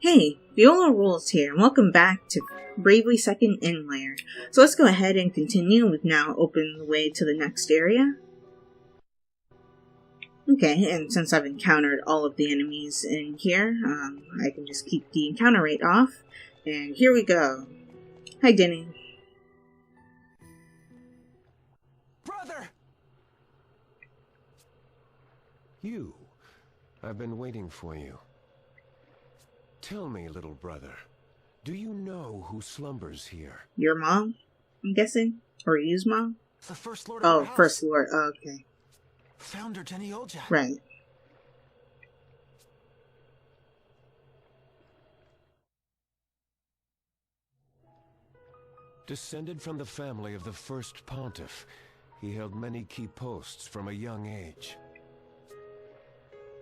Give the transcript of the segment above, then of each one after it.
Hey, Viola Rules here, and welcome back to Bravely Second In Layer. So let's go ahead and continue. We've now opened the way to the next area. Okay, and since I've encountered all of the enemies in here, I can just keep the encounter rate off. And here we go. Hi, Denny. Brother! I've been waiting for you. Tell me, little brother, do you know who slumbers here? Your mom, I'm guessing? Or you's mom? The First Lord of our house. First Lord, okay. Founder Geniolja. Right. Descended from the family of the first pontiff, he held many key posts from a young age.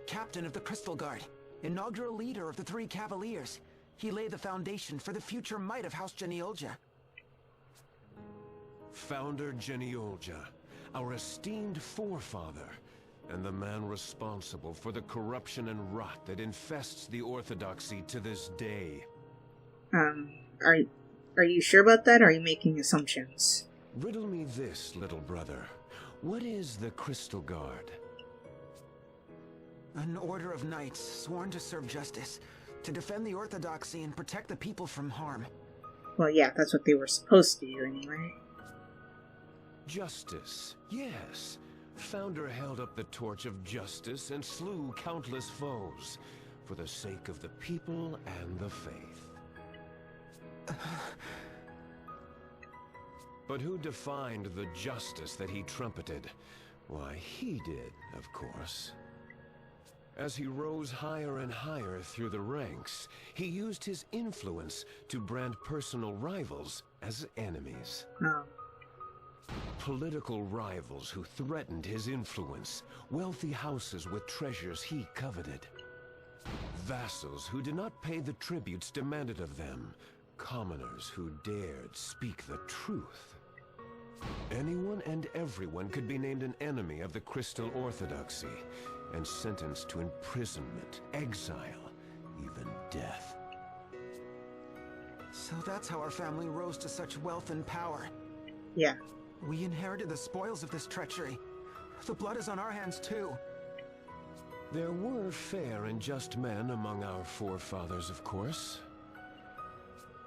Captain of the Crystal Guard, inaugural leader of the Three Cavaliers. He laid the foundation for the future might of House Geniolja. Founder Geniolja, our esteemed forefather, and the man responsible for the corruption and rot that infests the Orthodoxy to this day. Are you sure about that, or are you making assumptions? Riddle me this, little brother. What is the Crystal Guard? An order of knights sworn to serve justice, to defend the Orthodoxy and protect the people from harm. Well, yeah, that's what they were supposed to do anyway. Justice, yes. Founder held up the torch of justice and slew countless foes for the sake of the people and the faith. But who defined the justice that he trumpeted? Why, he did, of course. As he rose higher and higher through the ranks, he used his influence to brand personal rivals as enemies. Oh. Political rivals who threatened his influence, wealthy houses with treasures he coveted, vassals who did not pay the tributes demanded of them, commoners who dared speak the truth. Anyone and everyone could be named an enemy of the Crystal Orthodoxy and sentenced to imprisonment, exile, even death. So that's how our family rose to such wealth and power. Yeah. We inherited the spoils of this treachery. The blood is on our hands too. There were fair and just men among our forefathers, of course.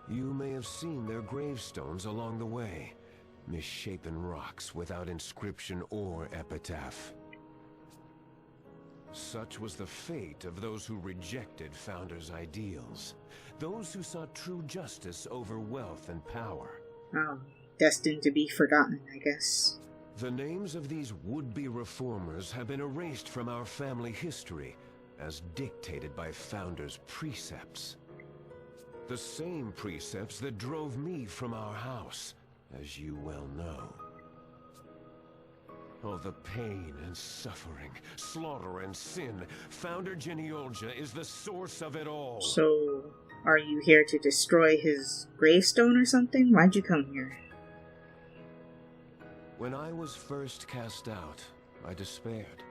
You may have seen their gravestones along the way. Misshapen rocks without inscription or epitaph. Such was the fate of those who rejected Founder's ideals. Those who sought true justice over wealth and power. Oh, destined to be forgotten, I guess. The names of these would-be reformers have been erased from our family history, as dictated by Founder's precepts. The same precepts that drove me from our house, as you well know. Oh, the pain and suffering, slaughter and sin. Founder Geniolja is the source of it all. So, are you here to destroy his gravestone or something? Why'd you come here? When I was first cast out, I despaired.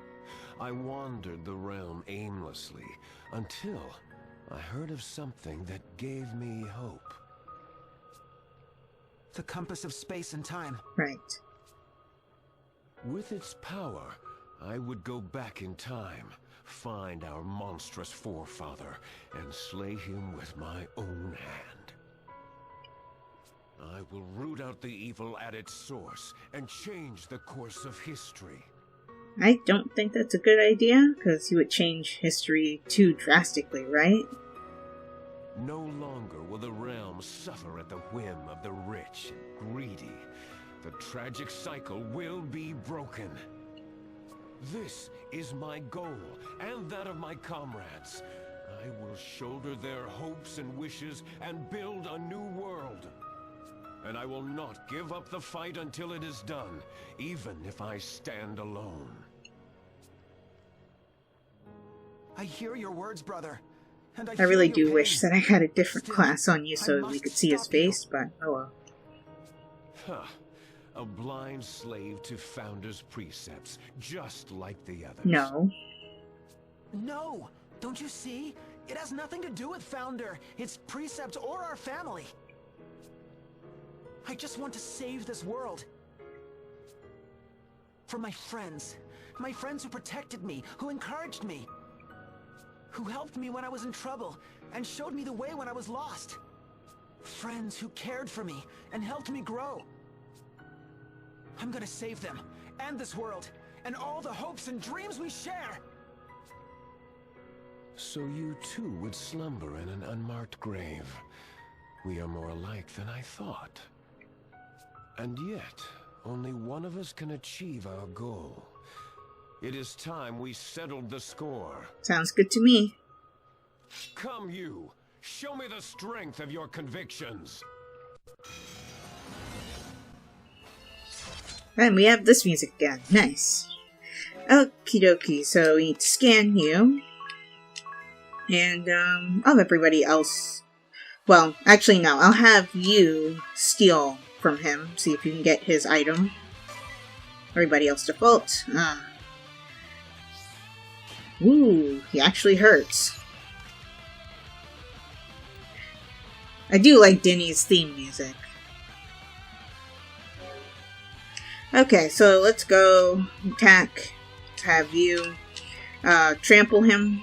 I wandered the realm aimlessly, until I heard of something that gave me hope. The compass of space and time. Right. With its power, I would go back in time, find our monstrous forefather, and slay him with my own hand. I will root out the evil at its source and change the course of history. I don't think that's a good idea, because you would change history too drastically, right? No longer will the realm suffer at the whim of the rich and greedy. The tragic cycle will be broken. This is my goal, and that of my comrades. I will shoulder their hopes and wishes and build a new world. And I will not give up the fight until it is done, even if I stand alone. I hear your words, brother. And I really feel your do wish pain. that I had a different Still, class on you so I we could must see his stop you. face, but oh well. Huh. A blind slave to Founder's precepts, just like the others. No. No! Don't you see? It has nothing to do with Founder, its precepts, or our family. I just want to save this world. For my friends who protected me, who encouraged me, who helped me when I was in trouble, and showed me the way when I was lost. Friends who cared for me and helped me grow. I'm gonna save them, and this world, and all the hopes and dreams we share! So you too would slumber in an unmarked grave. We are more alike than I thought. And yet, only one of us can achieve our goal. It is time we settled the score. Sounds good to me. Come you, show me the strength of your convictions. And we have this music again. Nice. Okie dokie, so we need to scan you. And, I'll have everybody else... Well, actually no, I'll have you steal from him, see if you can get his item. Everybody else default. Ooh, he actually hurts. I do like Denny's theme music. Okay, so let's go attack. Let's have you trample him.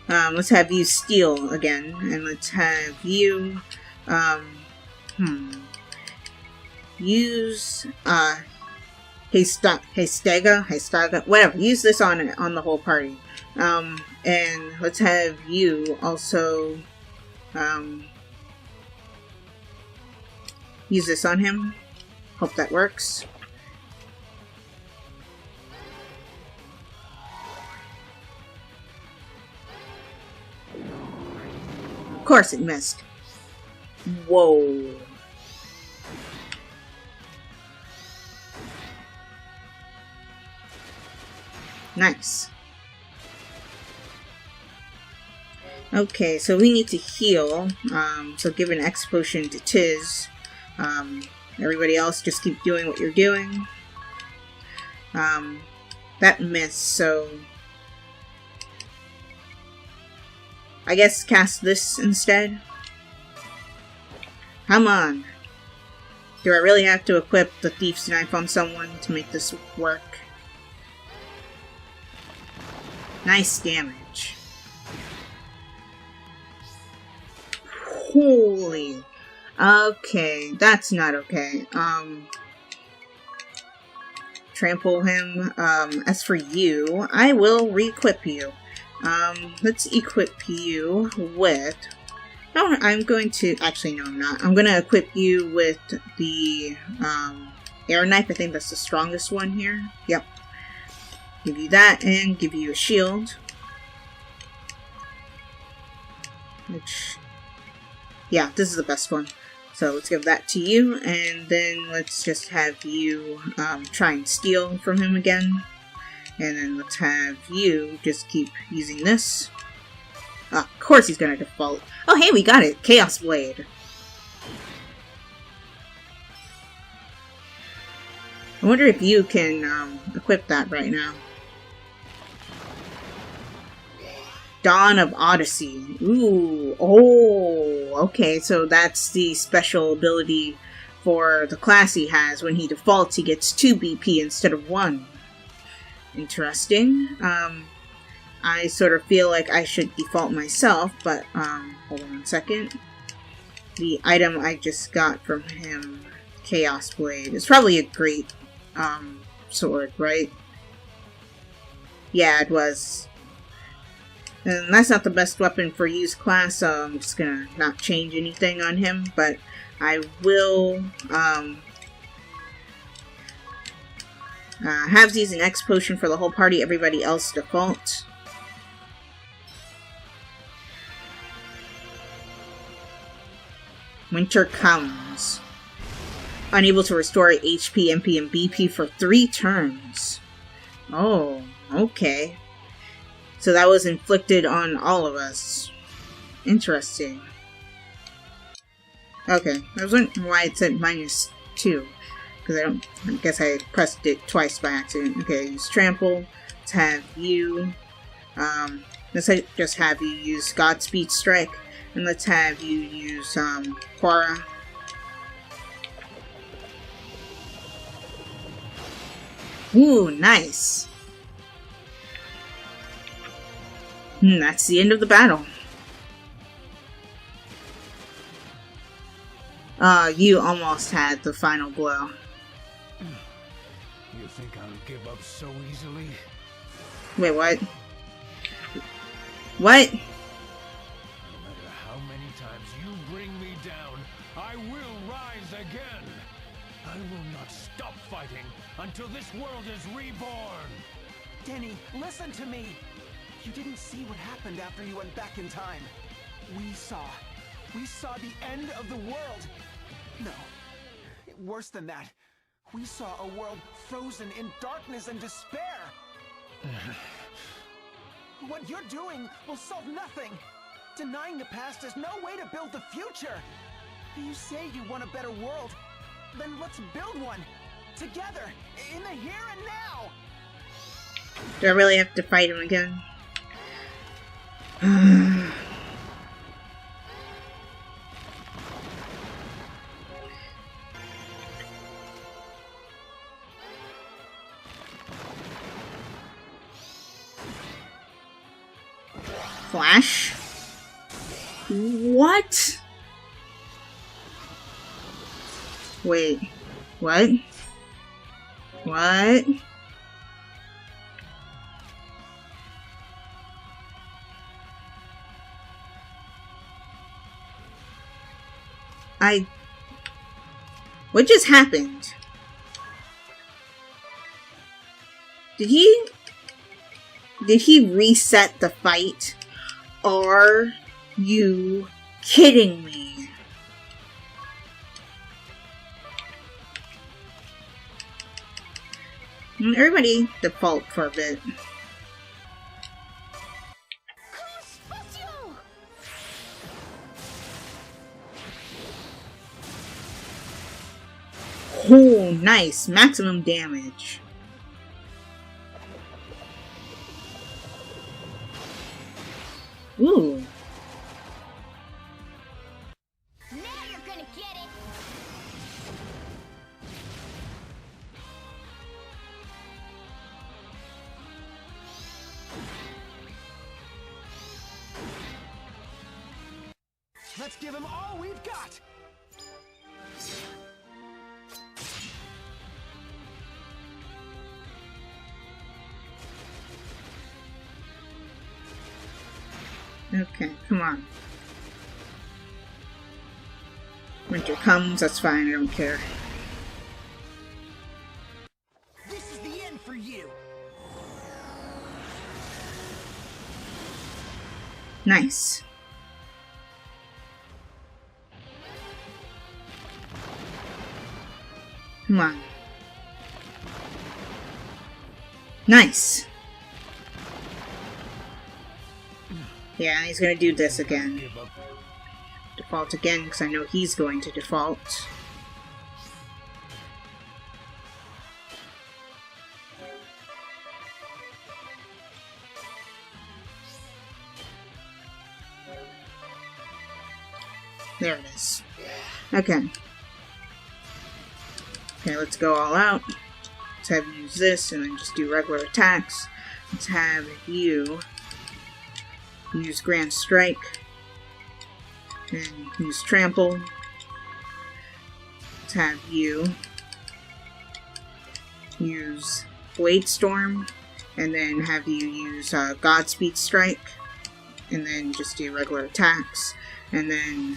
Let's have you steal again, and let's have you use Hastega, whatever. Use this on the whole party. And let's have you also use this on him. Hope that works. Of course it missed. Whoa. Nice. Okay, so we need to heal. So give an X potion to Tiz. Everybody else just keep doing what you're doing. That missed, so I guess cast this instead. Come on. Do I really have to equip the Thief's Knife on someone to make this work? Nice damage. Holy. Okay, that's not okay. Trample him. As for you, I will re-equip you. Let's equip you with... No, I'm going to... Actually, no, I'm not. I'm going to equip you with the air knife. I think that's the strongest one here. Yep. Give you that and give you a shield. Which... Yeah, this is the best one. So let's give that to you, and then let's just have you try and steal from him again. And then let's have you just keep using this. Of course he's gonna default. Oh hey, we got it! Chaos Blade! I wonder if you can equip that right now. Dawn of Odyssey. Ooh, oh, okay, so that's the special ability for the class he has. When he defaults, he gets 2 BP instead of 1. Interesting. I sort of feel like I should default myself, but, hold on 1 second. The item I just got from him, Chaos Blade, is probably a great, sword, right? Yeah, it was. And that's not the best weapon for use class, so I'm just gonna not change anything on him, but I will have these an X potion for the whole party, everybody else default. Winter comes. Unable to restore HP, MP, and BP for 3 turns. Oh, okay. So that was inflicted on all of us. Interesting. Okay, I was wondering why it said -2. Because I guess I pressed it twice by accident. Okay, use Trample. Let's have you Let's just have you use Godspeed Strike, and let's have you use Quara. Ooh, nice. That's the end of the battle. You almost had the final blow. You think I'll give up so easily? Wait, what? What? No matter how many times you bring me down, I will rise again. I will not stop fighting until this world is reborn. Denny, listen to me. You didn't see what happened after you went back in time. We saw the end of the world. No, worse than that. We saw a world frozen in darkness and despair. What you're doing will solve nothing. Denying the past is no way to build the future. You say you want a better world. Then let's build one. Together, in the here and now. Do I really have to fight him again? Flash? What? Wait, what? What? What just happened? Did he reset the fight? Are you kidding me? Everybody default for a bit. Oh, nice. Maximum damage. Ooh. Now you're gonna get it. Let's give him all we've got. Okay, come on. Winter comes, that's fine, I don't care. This is the end for you. Nice. Come on. Nice. Yeah, he's gonna do this again. Default again, because I know he's going to default. There it is. Okay. Okay, let's go all out. Let's have you use this, and then just do regular attacks. Let's have you use Grand Strike, and use Trample. Let's have you use Blade Storm, and then have you use Godspeed Strike, and then just do regular attacks. And then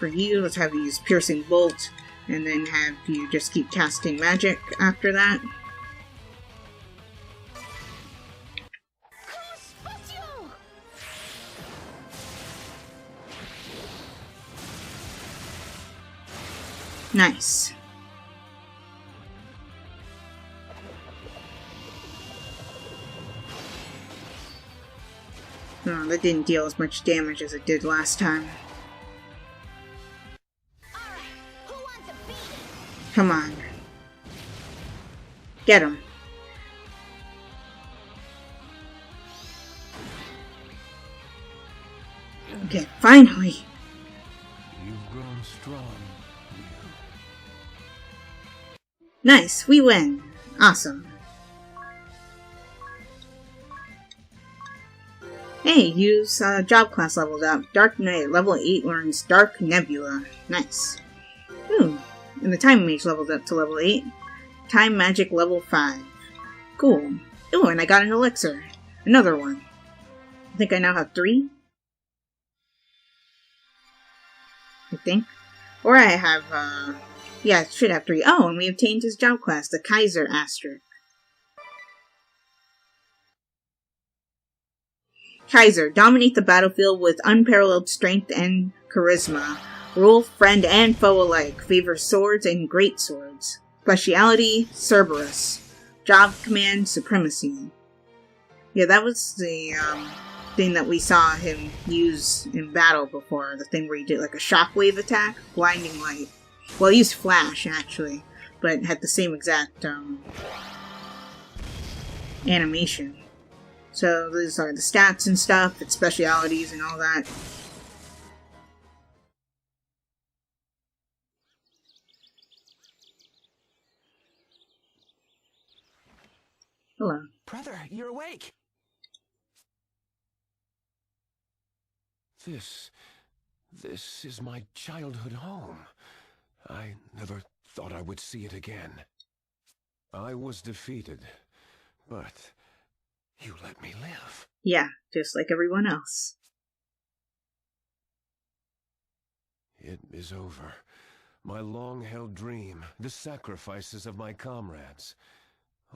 for you, let's have you use Piercing Bolt, and then have you just keep casting magic after that. Nice. Oh, that didn't deal as much damage as it did last time. Come on. Get him. Okay, finally! You've grown strong, you. Nice, we win! Awesome. Hey, use job class leveled up. Dark Knight, level 8 learns Dark Nebula. Nice. Ooh, and the Time Mage leveled up to level 8. Time Magic level 5. Cool. Ooh, and I got an elixir. Another one. I think I now have 3? I think. Or I have, yeah, I should have 3. Oh, and we obtained his job class, the Kaiser Asterisk. Kaiser, dominate the battlefield with unparalleled strength and charisma. Rule friend and foe alike. Favor swords and great swords. Speciality, Cerberus. Job command, Supremacy. Yeah, that was the thing that we saw him use in battle before. The thing where he did like a shockwave attack. Blinding light. Well, he used flash, actually. But had the same exact animation. So these are the stats and stuff, its specialities and all that. Hello. Brother, you're awake! This is my childhood home. I never thought I would see it again. I was defeated, but you let me live. Yeah, just like everyone else. It is over. My long-held dream, the sacrifices of my comrades.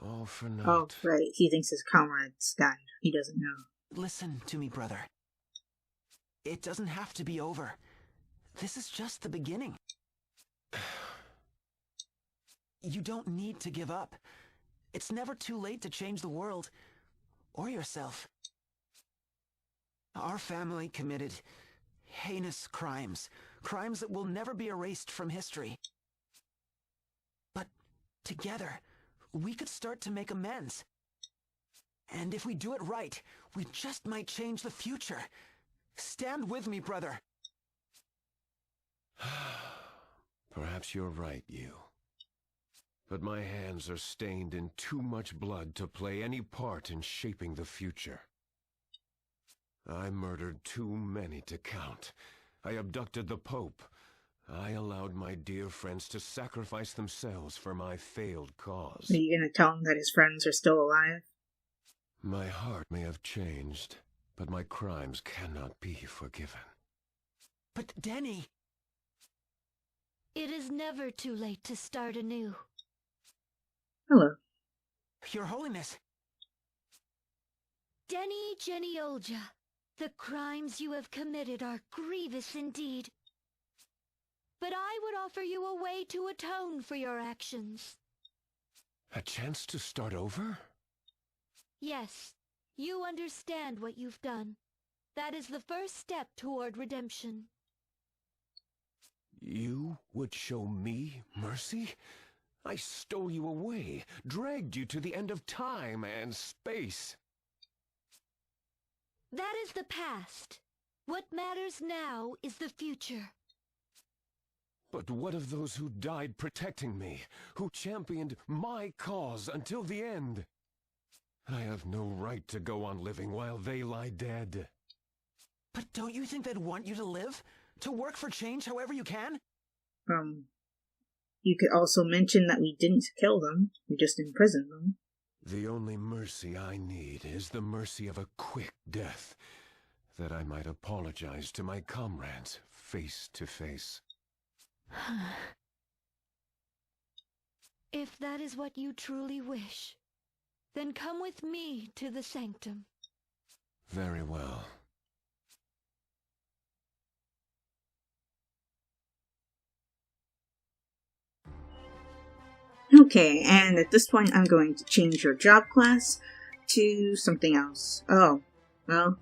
All for naught. Oh, right. He thinks his comrades died. He doesn't know. Listen to me, brother. It doesn't have to be over. This is just the beginning. You don't need to give up. It's never too late to change the world. Or yourself. Our family committed heinous crimes. Crimes that will never be erased from history. But together, we could start to make amends. And if we do it right, we just might change the future. Stand with me, brother. Perhaps you're right, you. But my hands are stained in too much blood to play any part in shaping the future. I murdered too many to count. I abducted the Pope. I allowed my dear friends to sacrifice themselves for my failed cause. Are you gonna tell him that his friends are still alive? My heart may have changed, but my crimes cannot be forgiven. But Denny... It is never too late to start anew. Hello. Your Holiness. Denny Geniolja, the crimes you have committed are grievous indeed. But I would offer you a way to atone for your actions. A chance to start over? Yes, you understand what you've done. That is the first step toward redemption. You would show me mercy? I stole you away, dragged you to the end of time and space. That is the past. What matters now is the future. But what of those who died protecting me, who championed my cause until the end? I have no right to go on living while they lie dead. But don't you think they'd want you to live? To work for change however you can? You could also mention that we didn't kill them. We just imprisoned them. The only mercy I need is the mercy of a quick death, that I might apologize to my comrades face to face. If that is what you truly wish, then come with me to the sanctum. Very well. Okay, and at this point I'm going to change your job class to something else. Oh, well,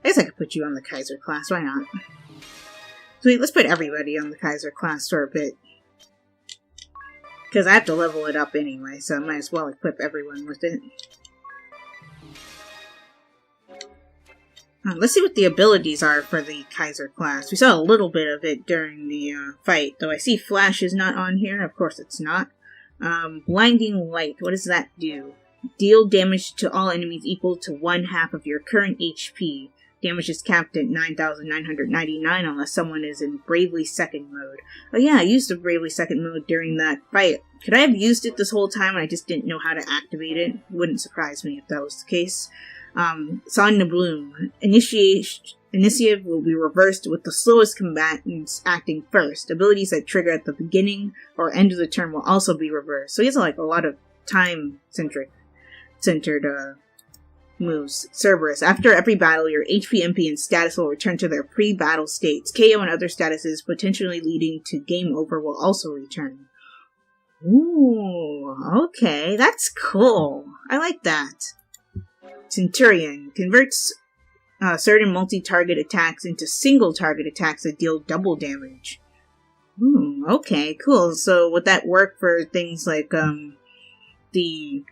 I guess I could put you on the Kaiser class, why not? So let's put everybody on the Kaiser class for a bit. Because I have to level it up anyway, so I might as well equip everyone with it. Let's see what the abilities are for the Kaiser class. We saw a little bit of it during the fight, though I see Flash is not on here. Of course it's not. Blinding Light, what does that do? Deal damage to all enemies equal to 1/2 of your current HP. Damage is capped at 9,999 unless someone is in Bravely Second mode. Oh yeah, I used the Bravely Second mode during that fight. Could I have used it this whole time and I just didn't know how to activate it? Wouldn't surprise me if that was the case. Song the Bloom. Initiative will be reversed with the slowest combatants acting first. Abilities that trigger at the beginning or end of the turn will also be reversed. So he has like a lot of time-centered moves. Cerberus. After every battle, your HP, MP, and status will return to their pre-battle states. KO and other statuses potentially leading to game over will also return. Ooh, okay, that's cool. I like that. Centurion. Converts certain multi-target attacks into single-target attacks that deal double damage. Okay, cool. So would that work for things like the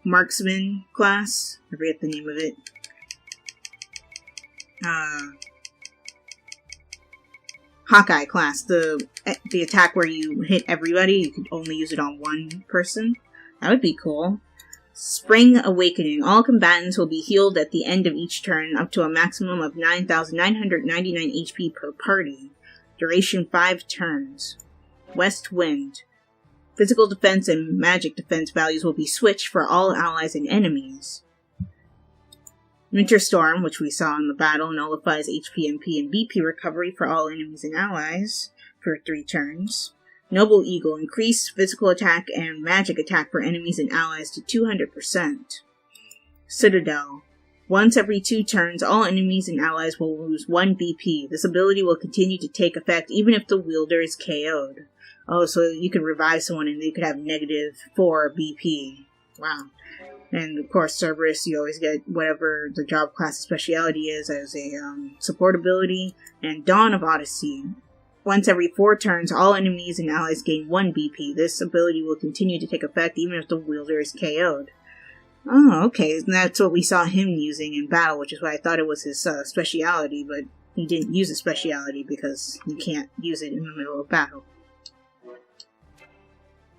Marksman class? I forget the name of it. Hawkeye class. The attack where you hit everybody, you could only use it on one person. That would be cool. Spring Awakening. All combatants will be healed at the end of each turn, up to a maximum of 9,999 HP per party. Duration 5 turns. West Wind. Physical defense and magic defense values will be switched for all allies and enemies. Winter Storm, which we saw in the battle, nullifies HP, MP, and BP recovery for all enemies and allies for 3 turns. Noble Eagle. Increase physical attack and magic attack for enemies and allies to 200%. Citadel. Once every 2 turns, all enemies and allies will lose 1 BP. This ability will continue to take effect even if the wielder is KO'd. Oh, so you could revive someone and they could have -4 BP. Wow. And of course, Cerberus, you always get whatever the job class speciality is as a support ability. And Dawn of Odyssey. Once every 4 turns, all enemies and allies gain 1 BP. This ability will continue to take effect even if the wielder is KO'd. Oh, okay. And that's what we saw him using in battle, which is why I thought it was his speciality, but he didn't use a speciality because you can't use it in the middle of battle.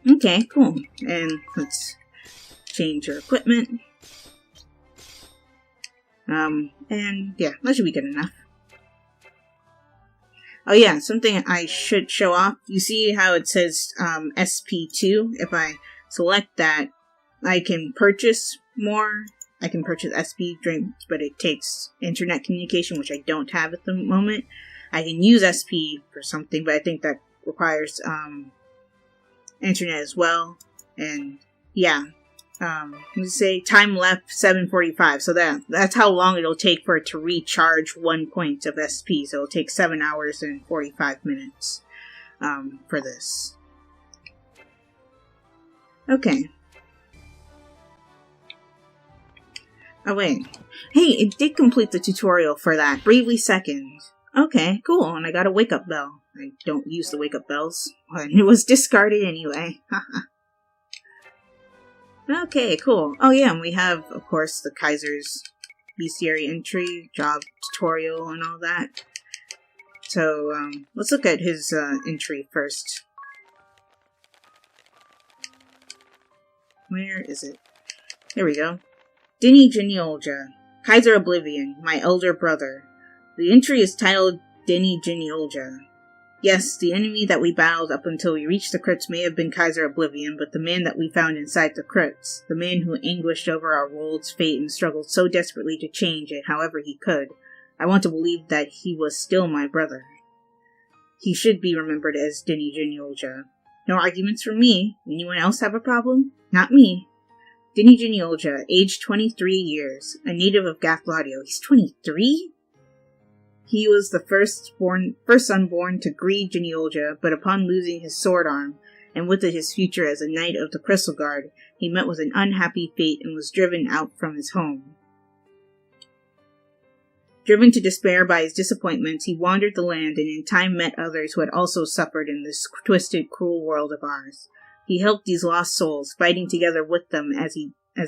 Okay, cool. And let's change your equipment. And yeah, that should be good enough. Oh yeah, something I should show off. You see how it says SP2? If I select that, I can purchase more. I can purchase SP drinks, but it takes internet communication, which I don't have at the moment. I can use SP for something, but I think that requires internet as well. And yeah, let's say time left 7:45. So that's how long it'll take for it to recharge 1 point of SP. So it'll take 7 hours and 45 minutes for this. Okay. Oh wait. Hey, it did complete the tutorial for that. Bravely Second. Okay, cool. And I got a wake-up bell. I don't use the wake-up bells. It was discarded anyway. Okay, cool. Oh yeah, and we have, of course, the Kaiser's bestiary entry, job tutorial, and all that. So, let's look at his entry first. Where is it? There we go. Dini Genealja. Kaiser Oblivion, my elder brother. The entry is titled Dini Genealja. Yes, the enemy that we battled up until we reached the crypts may have been Kaiser Oblivion, but the man that we found inside the crypts, the man who anguished over our world's fate and struggled so desperately to change it however he could, I want to believe that he was still my brother. He should be remembered as Dini Genealja. No arguments from me. Anyone else have a problem? Not me. Dini Genealja, aged 23 years, a native of Gathlodio. He's 23? He was the first son born to Greed Genealja, but upon losing his sword arm, and with it his future as a knight of the Crystal Guard, he met with an unhappy fate and was driven out from his home. Driven to despair by his disappointments, he wandered the land and in time met others who had also suffered in this twisted, cruel world of ours. He helped these lost souls, fighting together with them as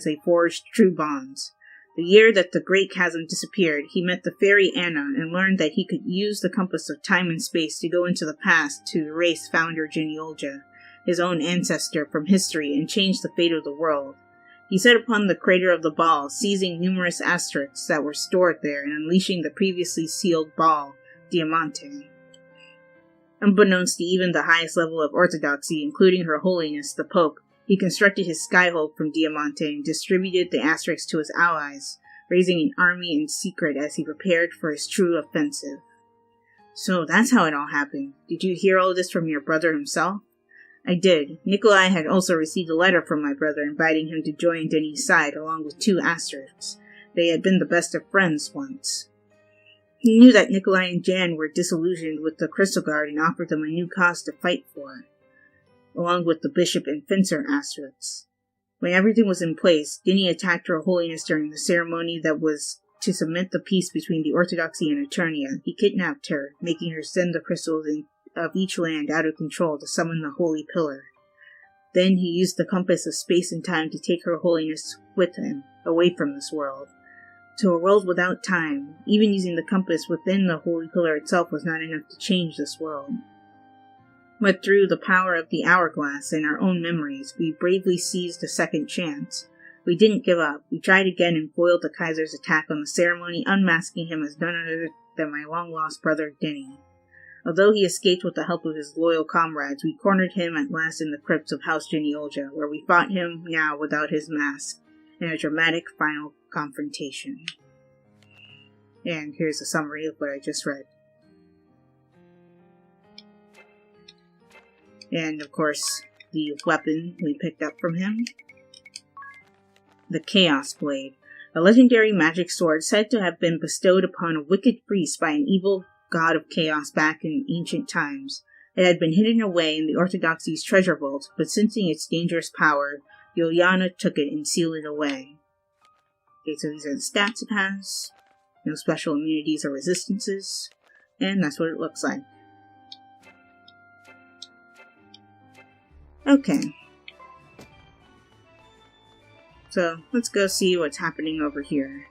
they forged true bonds. The year that the Great Chasm disappeared, he met the fairy Anna and learned that he could use the compass of time and space to go into the past to erase founder Genealja, his own ancestor, from history and change the fate of the world. He set upon the crater of the ball, seizing numerous asterisks that were stored there and unleashing the previously sealed ball, Diamante. Unbeknownst to even the highest level of orthodoxy, including Her Holiness the Pope, he constructed his skyhold from Diamante and distributed the asterisks to his allies, raising an army in secret as he prepared for his true offensive. So that's how it all happened. Did you hear all this from your brother himself? I did. Nikolai had also received a letter from my brother inviting him to join Denis' side along with 2 asterisks. They had been the best of friends once. He knew that Nikolai and Jan were disillusioned with the Crystal Guard and offered them a new cause to fight for, along with the Bishop and Fencer asterisks. When everything was in place, Denis attacked Her Holiness during the ceremony that was to cement the peace between the Orthodoxy and Eternia. He kidnapped her, making her send the crystals of each land out of control to summon the Holy Pillar. Then he used the compass of space and time to take Her Holiness with him, away from this world, to a world without time. Even using the compass within the Holy Pillar itself was not enough to change this world. But through the power of the hourglass and our own memories, we bravely seized a second chance. We didn't give up. We tried again and foiled the Kaiser's attack on the ceremony, unmasking him as none other than my long-lost brother Denis. Although he escaped with the help of his loyal comrades, we cornered him at last in the crypts of House Genealja, where we fought him, now without his mask, in a dramatic final confrontation. And here's a summary of what I just read. And, of course, the weapon we picked up from him. The Chaos Blade, a legendary magic sword said to have been bestowed upon a wicked priest by an evil god of chaos back in ancient times. It had been hidden away in the Orthodoxy's treasure vault, but sensing its dangerous power, Yuliana took it and sealed it away. Okay, so these are the stats it has. No special immunities or resistances. And that's what it looks like. Okay. So, let's go see what's happening over here.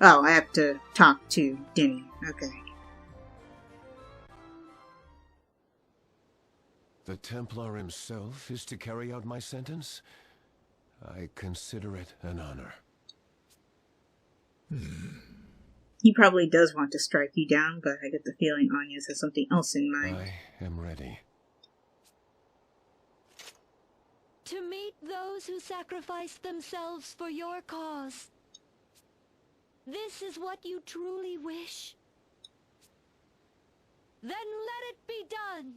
Oh, I have to talk to Denis. Okay. The Templar himself is to carry out my sentence? I consider it an honor. He probably does want to strike you down, but I get the feeling Anya's has something else in mind. I am ready. To meet those who sacrificed themselves for your cause. This is what you truly wish? Then let it be done!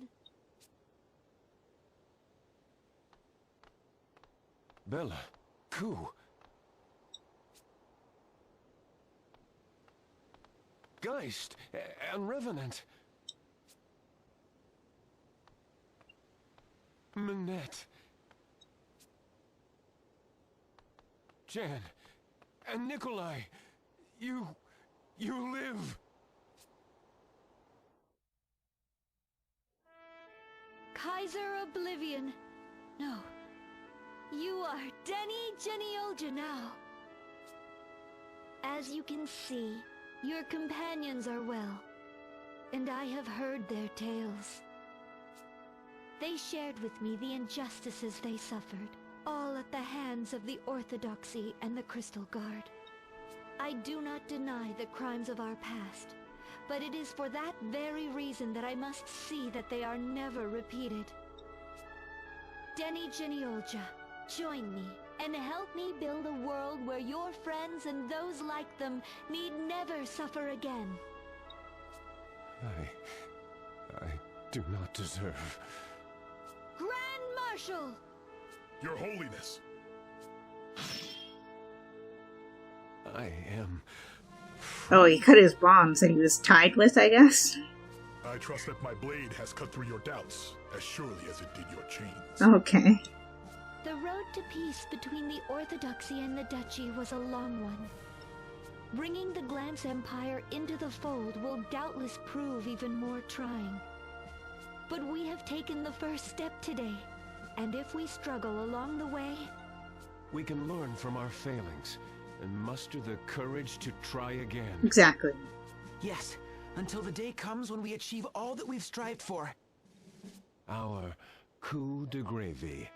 Bella, Ku. Geist and Revenant. Minette. Jan and Nikolai. You live. Kaiser Oblivion. No. You are Denis Genealja now. As you can see, your companions are well, and I have heard their tales. They shared with me the injustices they suffered, all at the hands of the Orthodoxy and the Crystal Guard. I do not deny the crimes of our past, but it is for that very reason that I must see that they are never repeated. Denis Genealja, join me and help me build a world where your friends and those like them need never suffer again. I do not deserve. Grand Marshal! Your Holiness! I am... Oh, he cut his bombs and he was tied with, I guess? I trust that my blade has cut through your doubts, as surely as it did your chains. Okay. The road to peace between the Orthodoxy and the Duchy was a long one. Bringing the Glance Empire into the fold will doubtless prove even more trying. But we have taken the first step today, and if we struggle along the way, we can learn from our failings and muster the courage to try again. Exactly. Yes, until the day comes when we achieve all that we've strived for. Our coup de grace.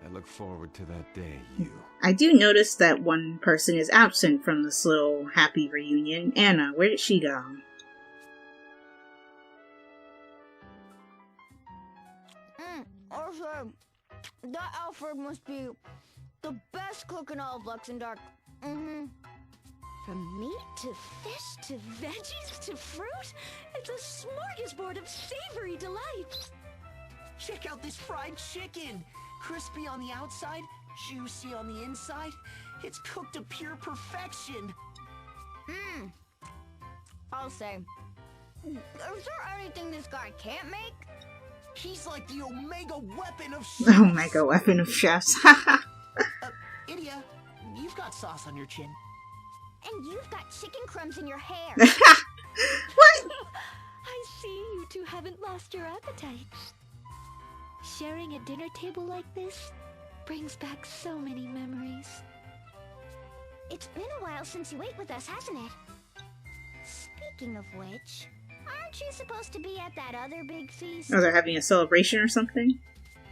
I look forward to that day, you. I do notice that one person is absent from this little happy reunion. Anna, where did she go? Also, that Alfred must be the best cook in all of Luxembourg. From meat to fish to veggies to fruit, it's a smorgasbord of savory delights. Check out this fried chicken! Crispy on the outside, juicy on the inside. It's cooked to pure perfection. I'll say, is there anything this guy can't make? He's like the omega weapon of chefs. Omega weapon of chefs. Idia, you've got sauce on your chin. And you've got chicken crumbs in your hair. What? I see you two haven't lost your appetites. Sharing a dinner table like this brings back so many memories. It's been a while since you ate with us, hasn't it? Speaking of which, aren't you supposed to be at that other big feast? Oh, they're having a celebration or something?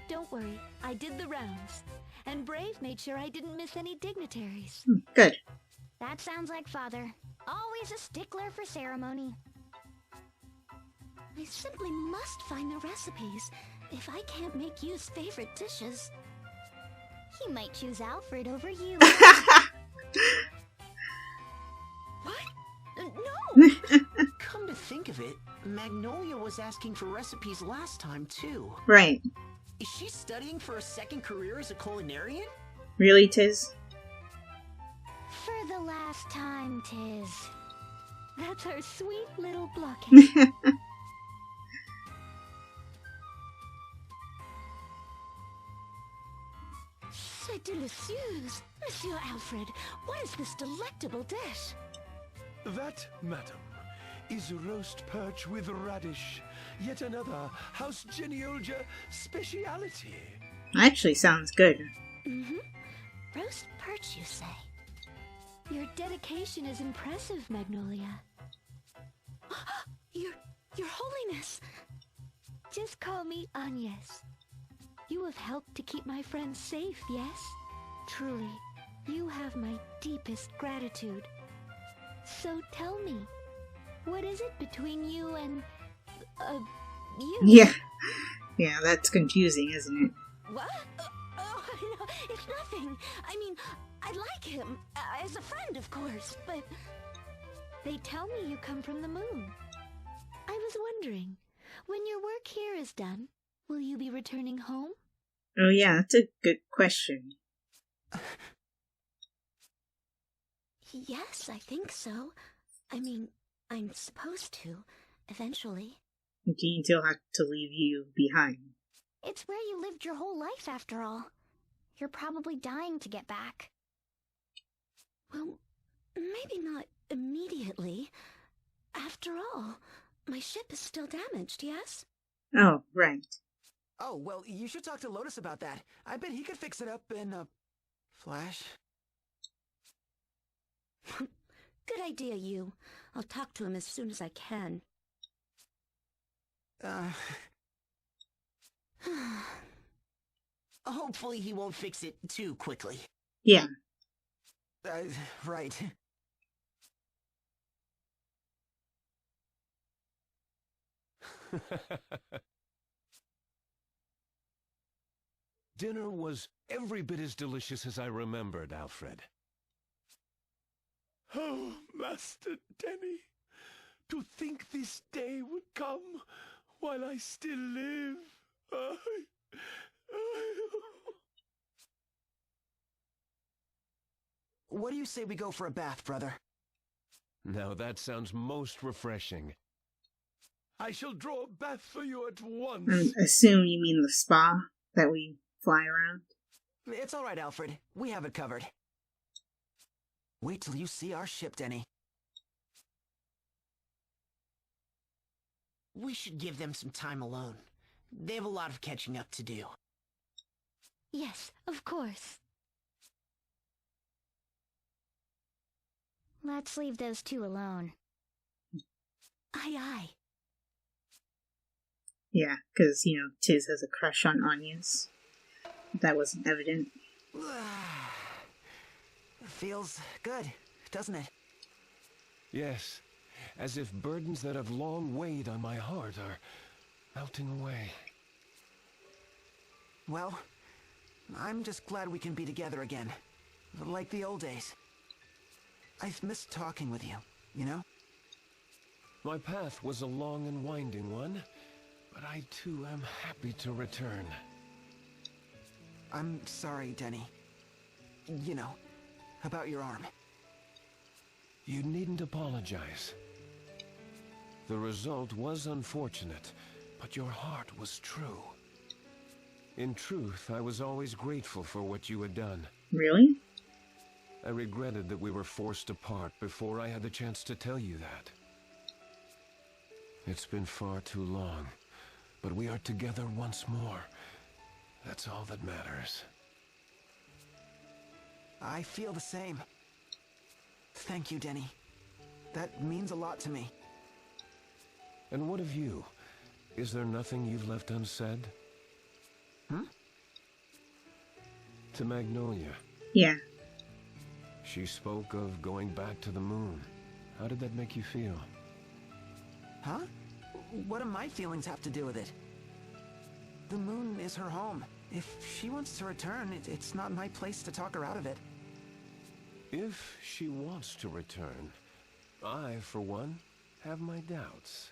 Don't worry, I did the rounds. And Brave made sure I didn't miss any dignitaries. Good. That sounds like Father. Always a stickler for ceremony. I simply must find the recipes if I can't make you's favorite dishes. He might choose Alfred over you. What? No! Come to think of it, Magnolia was asking for recipes last time, too. Right. Is she studying for a second career as a culinarian? Really, Tiz? For the last time, Tiz. That's our sweet little blockhead. C'est délicieuse! Monsieur Alfred, what is this delectable dish? That, madam, is roast perch with radish. Yet another House Genealogia speciality. Actually sounds good. Roast perch, you say? Your dedication is impressive, Magnolia. Your Holiness! Just call me Agnes. You have helped to keep my friends safe, yes? Truly, you have my deepest gratitude. So tell me, what is it between you and... you? Yeah. Yeah, that's confusing, isn't it? What? Oh, no, it's nothing. I mean, I like him, as a friend, of course, but... They tell me you come from the moon. I was wondering, when your work here is done, will you be returning home? Oh yeah, that's a good question. Yes, I think so. I mean, I'm supposed to, eventually. He'll have to leave you behind. It's where you lived your whole life, after all. You're probably dying to get back. Well, maybe not immediately. After all, my ship is still damaged, yes? Oh, right. Oh, well, you should talk to Lotus about that. I bet he could fix it up in a flash. Good idea, you. I'll talk to him as soon as I can. Hopefully he won't fix it too quickly. Yeah. Right. Dinner was every bit as delicious as I remembered, Alfred. Oh, Master Denny, to think this day would come while I still live. What do you say we go for a bath, brother? Now that sounds most refreshing. I shall draw a bath for you at once. I assume you mean the spa that we fly around? It's all right, Alfred. We have it covered. Wait till you see our ship, Denny. We should give them some time alone. They have a lot of catching up to do. Yes, of course. Let's leave those two alone. Aye, aye. Yeah, because, you know, Tiz has a crush on Anya's. That wasn't evident. Feels good, doesn't it? Yes, as if burdens that have long weighed on my heart are melting away. Well, I'm just glad we can be together again. Like the old days. I've missed talking with you, you know? My path was a long and winding one, but I too am happy to return. I'm sorry, Denny. You know, about your arm. You needn't apologize. The result was unfortunate, but your heart was true. In truth, I was always grateful for what you had done. Really? I regretted that we were forced apart before I had the chance to tell you that. It's been far too long, but we are together once more. That's all that matters. I feel the same. Thank you, Denny. That means a lot to me. And what of you? Is there nothing you've left unsaid? To Magnolia. Yeah. She spoke of going back to the moon. How did that make you feel? Huh? What do my feelings have to do with it? The moon is her home. If she wants to return, it's not my place to talk her out of it. If she wants to return, I, for one, have my doubts.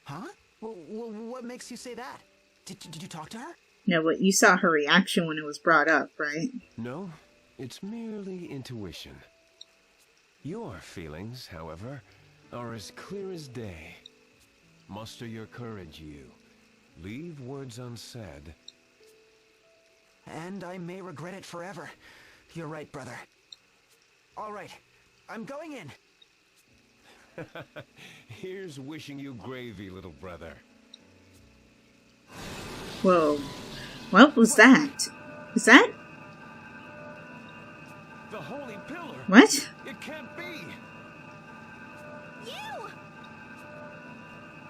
Huh? Well, what makes you say that? Did you talk to her? No, but you saw her reaction when it was brought up, right? No, it's merely intuition. Your feelings, however, are as clear as day. Muster your courage, you. Leave words unsaid. And I may regret it forever. You're right, brother. All right, I'm going in. Here's wishing you gravy, little brother. Whoa. What was that? Is that? The holy pillar! What? It can't be! You!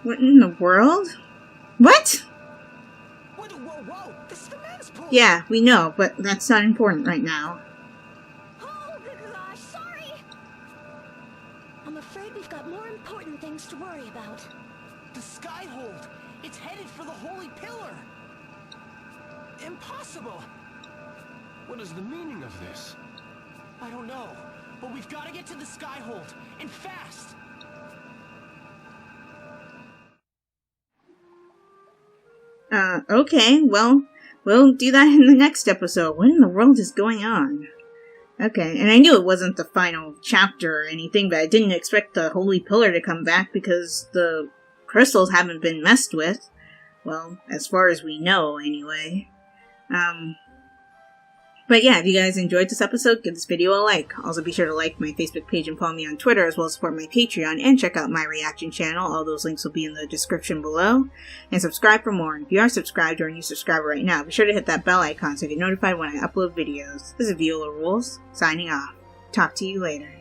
What in the world? What? Whoa! This is the men's pool! Yeah, we know, but that's not important right now. Oh, gosh, sorry! I'm afraid we've got more important things to worry about. The Skyhold! It's headed for the holy pillar! Impossible! What is the meaning of this? I don't know, but we've got to get to the Skyhold, and fast! Okay, well, we'll do that in the next episode. What in the world is going on? Okay, and I knew it wasn't the final chapter or anything, but I didn't expect the Holy Pillar to come back because the crystals haven't been messed with. Well, as far as we know, anyway. But yeah, if you guys enjoyed this episode, give this video a like. Also be sure to like my Facebook page and follow me on Twitter, as well as support my Patreon, and check out my reaction channel. All those links will be in the description below. And subscribe for more. And if you aren't subscribed or a new subscriber right now, be sure to hit that bell icon so you get notified when I upload videos. This is Viola Rules, signing off. Talk to you later.